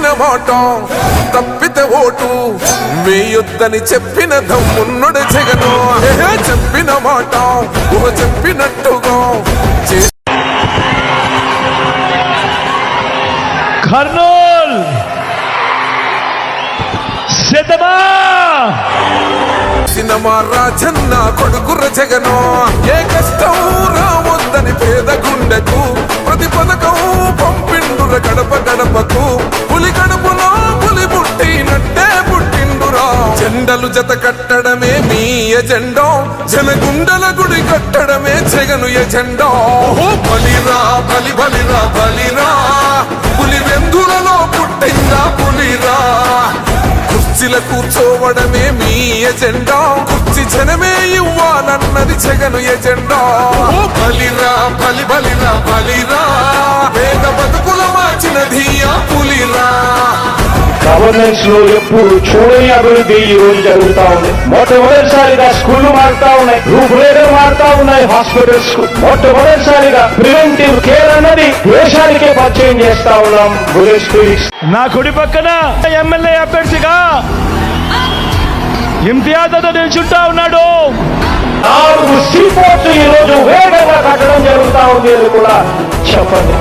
ఇచ్చిన మాట తప్పితే ఓటు వేయొద్దని చెప్పిన దమ్మున్నడు జగను. చెప్పిన మాట చెప్పినట్టుగా కర్నూల్ సిద్ధమా సినిమా రాజన్న కొడుకుర జగను. ఏ కష్టం రావద్దని పేద గుండెకు ప్రతి పథకం పంపిండుర గడప గడపకు. పులి గడపలో పులి పుట్టినట్టే పుట్టిండురా. జెండలు జత కట్టడమే మీ ఎజెండా, జనగుండల గుడి కట్టడమే జగను ఎజెండా. బలిరా బలి బలిరా బలిరా, పులి వెందులలో పుట్టిందా పులిరా. కుర్చీల కూర్చోవడమే మీ ఎజెండా, కుర్చీ జనమే ఇవ్వాలన్నది జగను ఎజెండా. బలిరా బలి బలిరా బలిరా, పేద బతుకుల మార్చినది ఆ పులిరా. గవర్నెన్స్ లో ఎప్పుడు చూడని అభివృద్ధి ఈ రోజు జరుగుతా ఉంది. మొట్టమొదటిసారిగా స్కూళ్లు మారుతా ఉన్నాయి, రూపురేఖలు మారుతా ఉన్నాయి. హాస్పిటల్స్ కు మొట్టమొదటిసారిగా ప్రివెంటివ్ కేర్ అన్నది దేశానికే పరిచయం చేస్తా ఉన్నాం. బుల్లెట్ క్లినిక్స్ నా కుడి పక్కన ఎమ్మెల్యే అభ్యర్థిగా ఇంతియాజ్తో నిల్చుంటా ఉన్నాడు. 4 సీపోర్ట్స్ ఈ రోజు వేగంగా కట్టడం జరుగుతా ఉంది అని కూడా చెప్పండి.